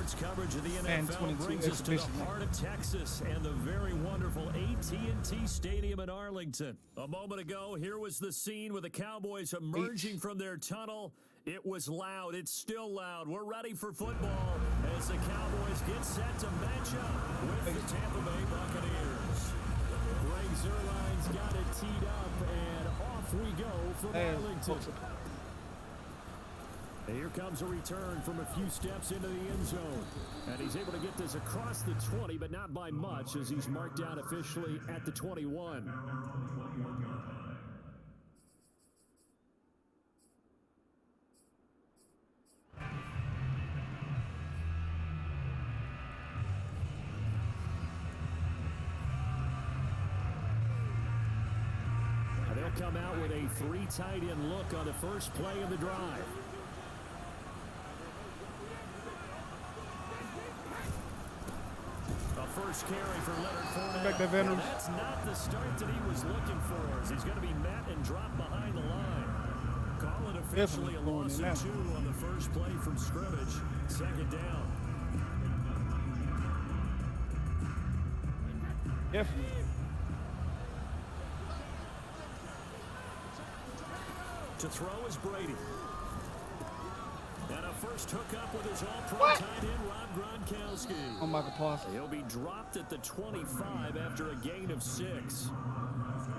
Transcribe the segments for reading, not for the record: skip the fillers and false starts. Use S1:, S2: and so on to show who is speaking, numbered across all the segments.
S1: Sports coverage of the NFL brings us to the heart of Texas and the very wonderful AT&T Stadium in Arlington. A moment ago, here was the scene with the Cowboys emerging from their tunnel. It was loud. It's still loud. We're ready for football as the Cowboys get set to match up with the Tampa Bay Buccaneers. Greg Zuerlein's got it teed up, and off we go from Arlington. And here comes a return from a few steps into the end zone. And he's able to get this across the 20, but not by much, as he's marked down officially at the 21. And they'll come out with a 3 tight end look on the first play of the drive. First carry for Leonard Fournette. That's not the start that he was looking for, as he's going to be met and dropped behind the line. Call it officially a loss of 2 on the first play from scrimmage. Second down. To throw is Brady. And a first hookup with his all-pro tight end, Rob Gronkowski.
S2: Oh, my God.
S1: He'll be dropped at the 25 after a gain of 6.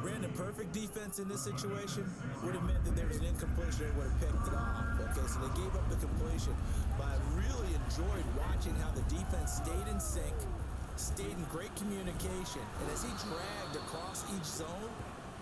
S3: Brandon, perfect defense in this situation would have meant that there was an incompletion. They would have picked it off. Okay, so they gave up the completion. But I really enjoyed watching how the defense stayed in sync, stayed in great communication. And as he dragged across each zone,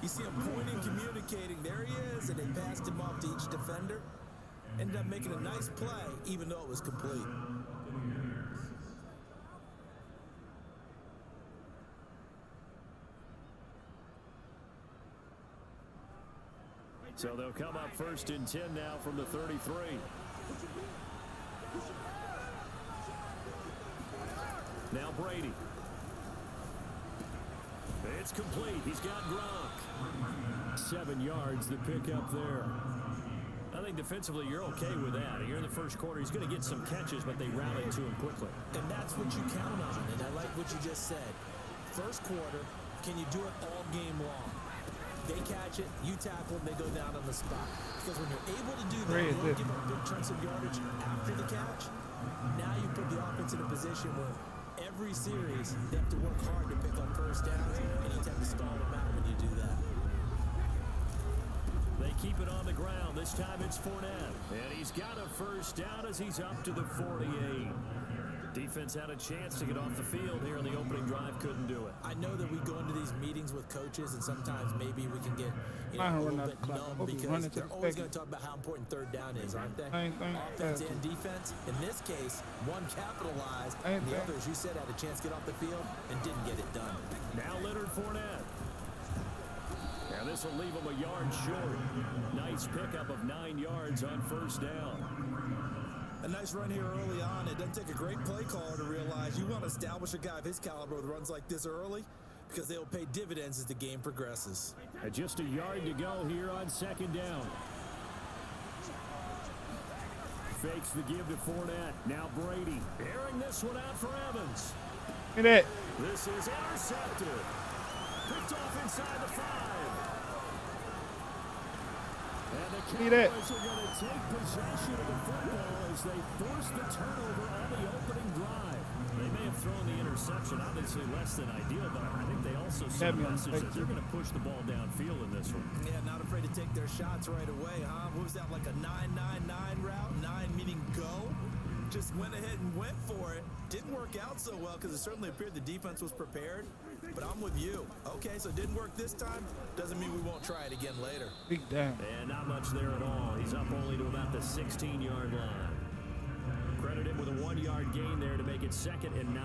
S3: you see him pointing, communicating. There he is, and they passed him off to each defender. Ended up making a nice play, even though it was complete.
S1: So they'll come up first and 10 now from the 33. Now Brady. It's complete. He's got Gronk. 7 yards to pick up there. I think defensively you're okay with that. Here in the first quarter, he's going to get some catches, but they rallied to him quickly.
S3: And that's what you count on, and I like what you just said. First quarter, can you do it all game long? They catch it, you tackle them, they go down on the spot. Because when you're able to do that, you don't give up big chunks of yardage after the catch. Now you put the offense in a position where every series they have to work hard to pick up first downs, and you have to stall them out when you do that.
S1: They keep it on the ground. This time it's Fournette. And he's got a first down as he's up to the 48. Defense had a chance to get off the field here in the opening drive. Couldn't do it.
S3: I know that we go into these meetings with coaches, and sometimes maybe we can get a little bit numb because they're always going to talk about how important third down is, aren't they? Offense and defense. In this case, one capitalized, and the other, as you said, had a chance to get off the field and didn't get it done.
S1: Now Leonard Fournette. And this will leave him a yard short. Nice pickup of 9 yards on first down.
S3: A nice run here early on. It doesn't take a great play caller to realize you want to establish a guy of his caliber with runs like this early because they'll pay dividends as the game progresses.
S1: And just a yard to go here on second down. Fakes the give to Fournette. Now Brady airing this one out for Evans.
S2: Hit it.
S1: This is intercepted. Picked off inside the 5. And the Cowboys are going to take possession of the football as they force the turnover on the opening drive. They may have thrown the interception, obviously less than ideal, but I think they also sent a message that they're going to push the ball downfield in this one.
S3: Yeah, not afraid to take their shots right away, huh? What was that, like a 9-9-9 route? 9 meaning go? Just went ahead and went for it. Didn't work out so well because it certainly appeared the defense was prepared. But I'm with you. Okay, so it didn't work this time. Doesn't mean we won't try it again later.
S2: Big damn.
S1: And not much there at all. He's up only to about the 16-yard line. Credit him with a 1-yard gain there to make it 2nd and 9.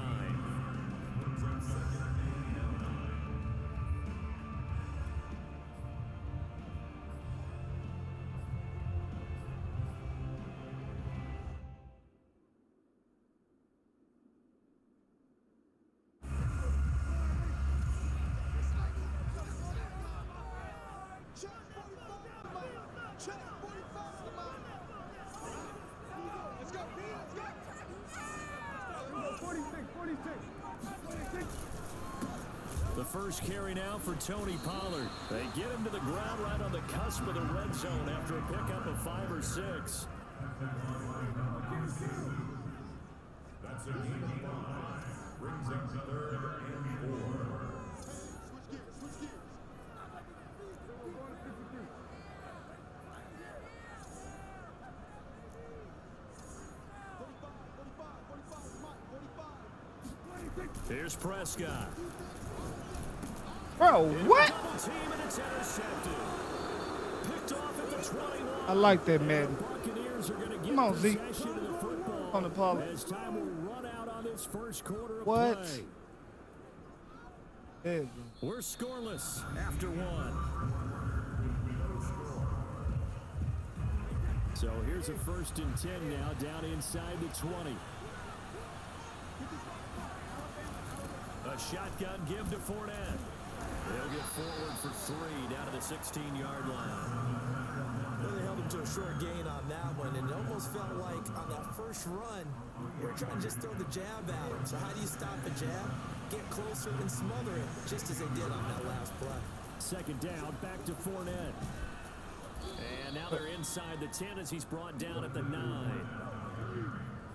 S1: The first carry now for Tony Pollard. They get him to the ground right on the cusp of the red zone after a pickup of 5 or 6.
S2: That's a gain of 5. Brings up 3rd and 4.
S1: Here's Prescott.
S4: Bro, what?
S1: Team and it's intercepted. Picked off at the 21.
S4: I like that, man.
S1: Buccaneers are going to get
S4: Come on, Zeke.
S1: possession of the football
S4: On the Pollard.
S1: as time will run out on this first quarter of
S4: What?
S1: play.
S4: There you go.
S1: We're scoreless after 1. So here's a 1st and 10 now down inside the 20. A shotgun give to Fournette. They'll get forward for 3 down to the 16-yard line.
S3: Well, they held him to a short gain on that one, and it almost felt like on that first run, they were trying to just throw the jab at him. So how do you stop a jab? Get closer and smother it, just as they did on that last play.
S1: 2nd down, back to Fournette. And now they're inside the 10 as he's brought down at the 9.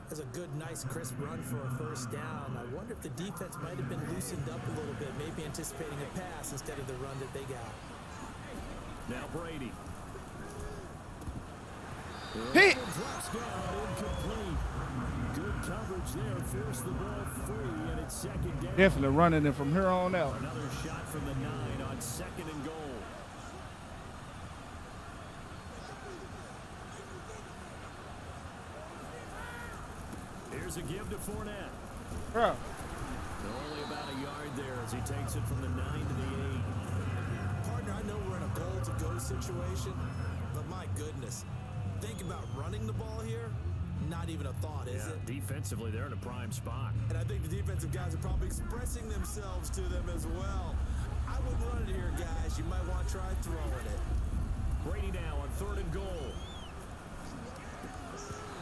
S3: That's a good, nice, crisp run for a 1st down. I wonder if the defense might have been loosened up a little bit, maybe anticipating a pass instead of the run that they got.
S1: Now Brady.
S4: Hit.
S1: Drops down, incomplete. Good coverage there, forced the ball free, and it's 2nd down.
S4: Definitely running it from here on out.
S1: Another shot from the 9 on 2nd and goal. Here's a give to Fournette.
S4: Bro.
S1: Only about a yard there as he takes it from the 9 to the 8.
S3: Partner, I know we're in a goal-to-go situation, but my goodness, think about running the ball here. Not even a thought, is it?
S1: Defensively, they're in a prime spot.
S3: And I think the defensive guys are probably expressing themselves to them as well. I wouldn't run it here, guys. You might want to try throwing it.
S1: Brady now on 3rd and goal.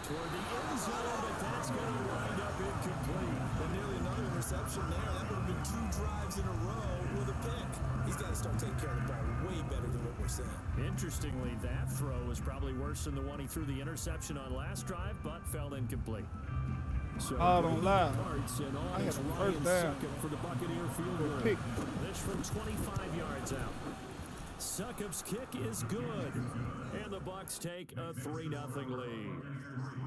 S1: Toward the end zone, but that's going to wind up incomplete.
S3: And nearly another interception there. That would have been 2 drives in a row with a pick. He's got to start taking care of the ball way better than what we're seeing.
S1: Interestingly, that throw was probably worse than the one he threw the interception on last drive, but fell incomplete. So
S4: Oh, don't lie.
S1: And on
S4: I had
S1: is
S4: a
S1: Ryan
S4: 1st down.
S1: Succop for the Buccaneer field goal.
S4: Pick.
S1: This from 25 yards out. Succop's kick is good, and the Bucs take a 3-0 lead.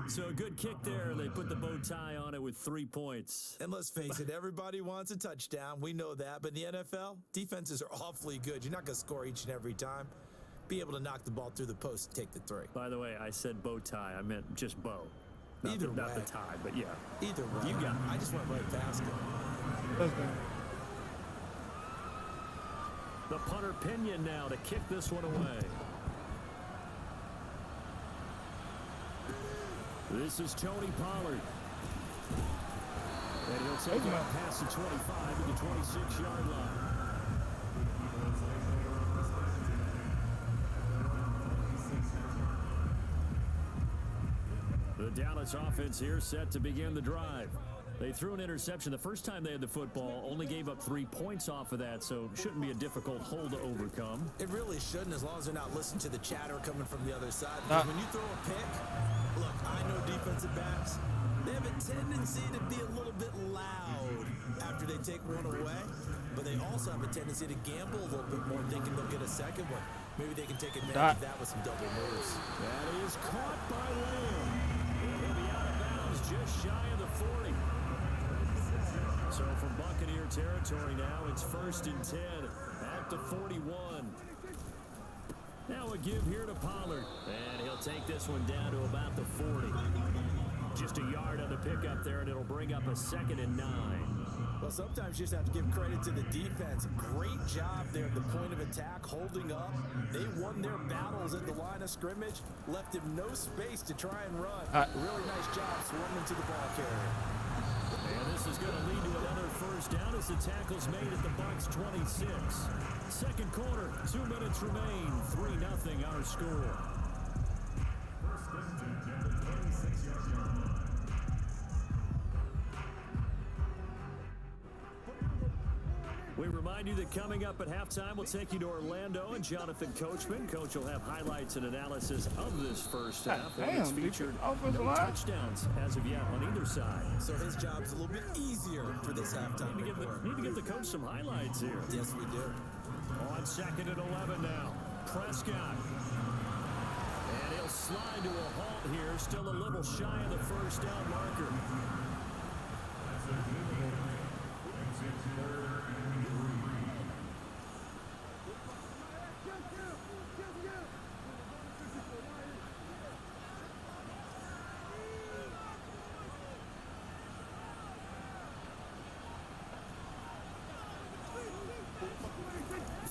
S1: So a good kick there. They put the bow tie on it with 3 points.
S3: And let's face it, everybody wants a touchdown. We know that. But in the NFL, defenses are awfully good. You're not going to score each and every time. Be able to knock the ball through the post and take the 3.
S1: By the way, I said bow tie. I meant just bow. Not the tie, but yeah.
S3: Either way.
S1: You got it.
S3: I just went right past it.
S4: Let's go.
S1: The punter Pinion now to kick this one away. This is Tony Pollard. And he'll take it up past the 25 to the 26-yard line. The Dallas offense here set to begin the drive. They threw an interception the first time they had the football, only gave up 3 points off of that, so shouldn't be a difficult hole to overcome.
S3: It really shouldn't, as long as they're not listening to the chatter coming from the other side. Because when you throw a pick, look, I know defensive backs, they have a tendency to be a little bit loud after they take one away, but they also have a tendency to gamble a little bit more, thinking they'll get a second one. Maybe they can take advantage of that with some double moves.
S1: That is caught by Lamb. He'll be out of bounds just shy of the 40. So from Buccaneer territory now, it's 1st and 10 at the 41. Now a give here to Pollard, and he'll take this one down to about the 40. Just a yard on the pickup there, and it'll bring up a 2nd and 9.
S3: Well, sometimes you just have to give credit to the defense. Great job there at the point of attack, holding up. They won their battles at the line of scrimmage, left him no space to try and run. Really nice job swarming to the ball carrier.
S1: And this is going to lead to another 1st down as the tackle's made at the Bucs 26. 2nd quarter, 2 minutes remain, 3-0 our score.
S2: First and 10 at the 26-yard line.
S1: We remind you that coming up at halftime, we'll take you to Orlando and Jonathan Coachman. Coach will have highlights and analysis of this first half.
S4: Damn,
S1: It's featured
S4: offensive
S1: no
S4: line.
S1: touchdowns as of yet on either side.
S3: So his job's a little bit easier for this halftime report.
S1: Need to get the coach some highlights here.
S3: Yes, we do.
S1: On 2nd and 11 now. Prescott. And he'll slide to a halt here. Still a little shy of the first down marker.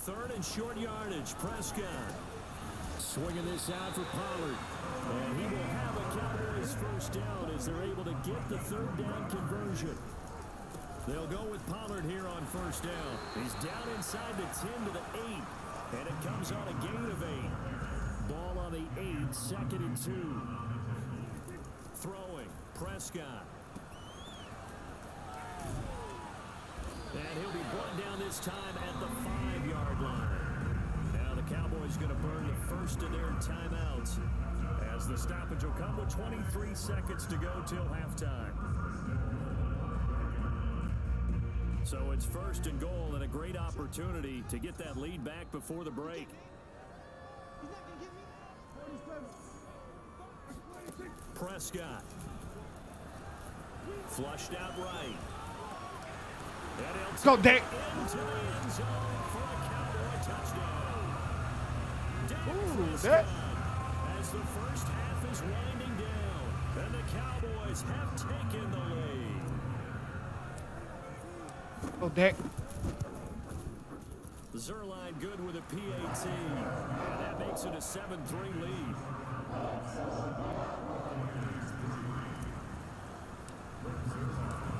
S1: Third and short yardage. Prescott swinging this out for Pollard. And he will have a Cowboys first down as they're able to get the third down conversion. They'll go with Pollard here on first down. He's down inside the 10 to the 8. And it comes on a gain of 8. Ball on the 8, 2nd and 2. Throwing. Prescott. And he'll be brought down this time at the 5-yard line. Now the Cowboys going to burn the first of their timeouts as the stoppage will come with 23 seconds to go till halftime. So it's 1st and goal and a great opportunity to get that lead back before the break. Prescott. Flushed out right.
S4: Go, Dak.
S1: Into the end zone for a Cowboy touchdown.
S4: Ooh, that.
S1: As the first half is winding down, and the Cowboys have taken the lead.
S4: Go, Dak.
S1: Zerline good with a PAT, and that makes it a 7-3 lead.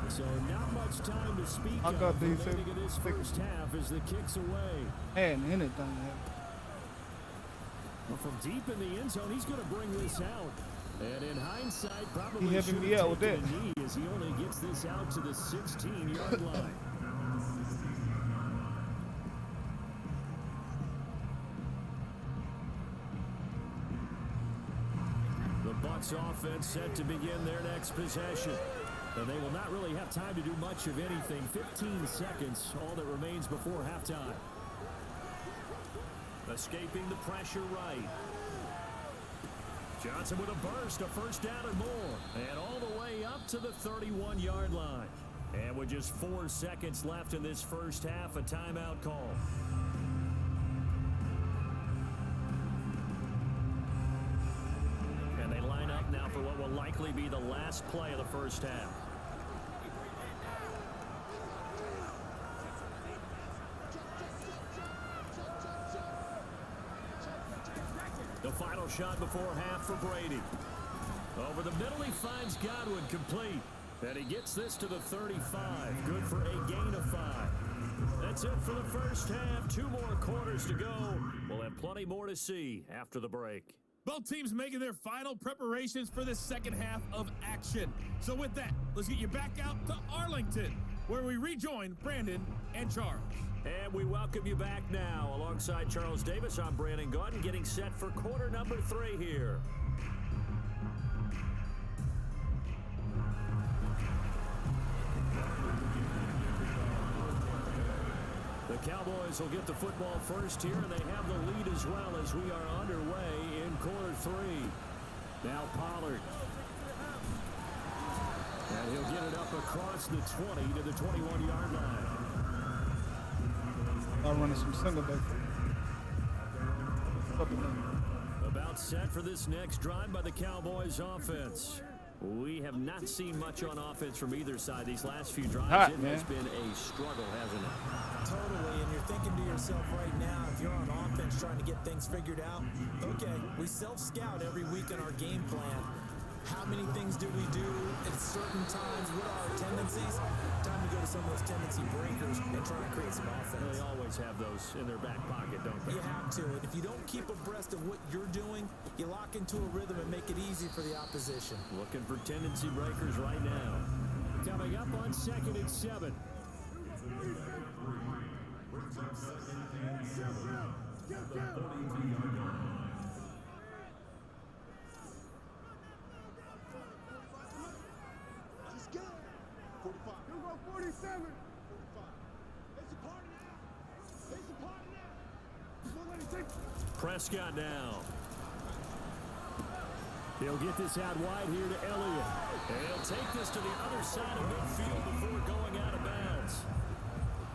S1: So not much time to speak
S4: I got
S1: of
S4: these
S1: remaining in this first half as the kick's away.
S4: And anything.
S1: Well, from deep in the end zone, he's going to bring this out. And in hindsight, probably
S4: He helping
S1: should
S4: me
S1: have
S4: out with
S1: taken
S4: that.
S1: a knee as he only gets this out to the 16-yard line. The Bucs offense set to begin their next possession. And they will not really have time to do much of anything. 15 seconds, all that remains before halftime. Escaping the pressure right. Johnson with a burst, a first down and more. And all the way up to the 31-yard line. And with just 4 seconds left in this first half, a timeout call. And they line up now for what will likely be the last play of the first half. The final shot before half for Brady. Over the middle, he finds Godwin complete. And he gets this to the 35. Good for a gain of 5. That's it for the first half. 2 more quarters to go. We'll have plenty more to see after the break.
S5: Both teams making their final preparations for the second half of action. So with that, let's get you back out to Arlington, where we rejoin Brandon and Charles.
S1: And we welcome you back now. Alongside Charles Davis, I'm Brandon Gordon, getting set for quarter number 3 here. The Cowboys will get the football first here, and they have the lead as well as we are underway in quarter 3. Now Pollard. And he'll get it up across the 20 to the 21-yard line.
S4: I'm running some single back.
S1: About set for this next drive by the Cowboys offense. We have not seen much on offense from either side these last few drives.
S4: Hot,
S1: it
S4: man.
S1: has been a struggle, hasn't it?
S3: Totally, and you're thinking to yourself right now, if you're on offense trying to get things figured out, okay, we self-scout every week in our game plan. How many things do we do at certain times? What are our tendencies? Time to go to some of those tendency breakers and try and create some offense.
S1: They always have those in their back pocket, don't they?
S3: You have to, and if you don't keep abreast of what you're doing, you lock into a rhythm and make it easy for the opposition.
S1: Looking for tendency breakers right now. Coming up on 2nd and 7.
S2: Brings up second and 7. The 42-yard line.
S6: Let's go. 45. Here we go, 47. 45. It's a party now. It's a party now. Come on, let it take.
S1: Prescott now. He'll get this out wide here to Elliott. And he'll take this to the other side of midfield before going out of bounds.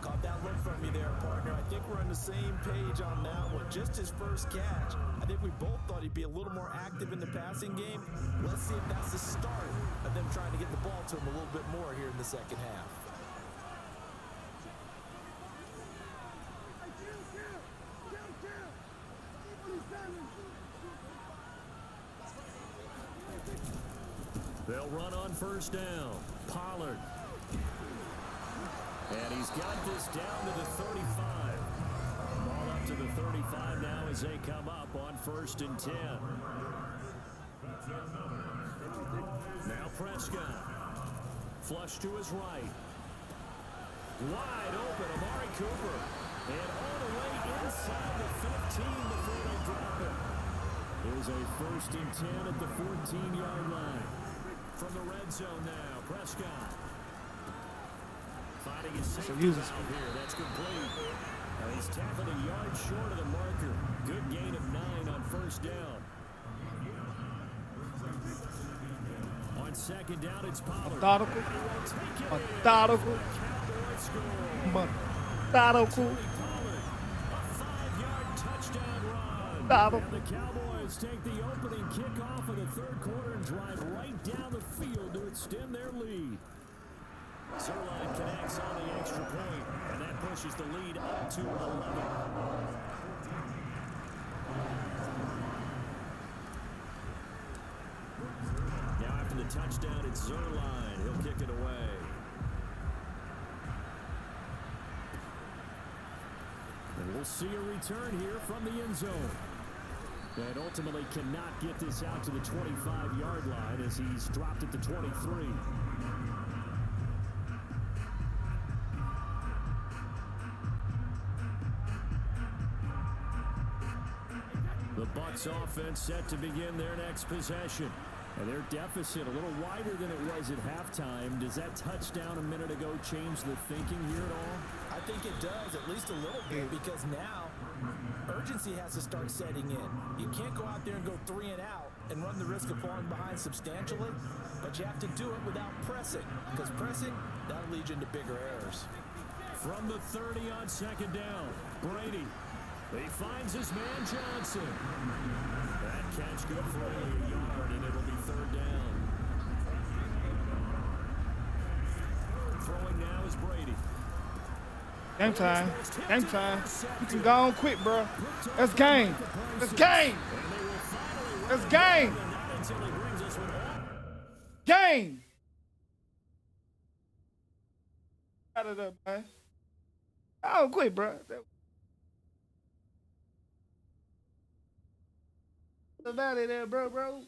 S3: Caught that look from you there, partner. I think we're on the same page on that one. Just his first catch. I think we both thought he'd be a little more active in the passing game. Let's see if that's the start of them trying to get the ball to him a little bit more here in the second half.
S1: They'll run on first down. Pollard. And he's got this down to the 35. Ball up to the 35 now as they come up on 1st and 10. Now Prescott. Flush to his right. Wide open, Amari Cooper. And all the way inside the 15 before they drop it. There's a 1st and 10 at the 14-yard line. From the red zone now, Prescott. Finding his safety valve here. That's complete. He's tackled a yard short of the marker. Good gain of 9 on 1st down. On 2nd down, it's Pollard.
S4: Methodical. Methodical. Methodical.
S1: A 5-yard touchdown run.
S4: Methodical.
S1: And the Cowboys take the opening kickoff of the 3rd quarter and drive right down the field to extend their lead. Zerline connects on the extra point, and that pushes the lead up to 11. Now after the touchdown, it's Zerline. He'll kick it away. And we'll see a return here from the end zone. And ultimately cannot get this out to the 25-yard line as he's dropped at the 23. The Bucs offense set to begin their next possession. And their deficit a little wider than it was at halftime. Does that touchdown a minute ago change the thinking here at all?
S3: I think it does, at least a little bit, because now urgency has to start setting in. You can't go out there and go 3 and out and run the risk of falling behind substantially, but you have to do it without pressing, because pressing, that'll lead you into bigger errors.
S1: From the 30 on 2nd down, Brady. He finds his man Johnson. That catch good for only a yard, and it'll be 3rd down. Throwing now is Brady.
S4: Game time. Game time. You can go on quick, bro. Let's game. Let's game. Let's game. Game. Out of there, man. Oh, quick, bro. About it there, bro.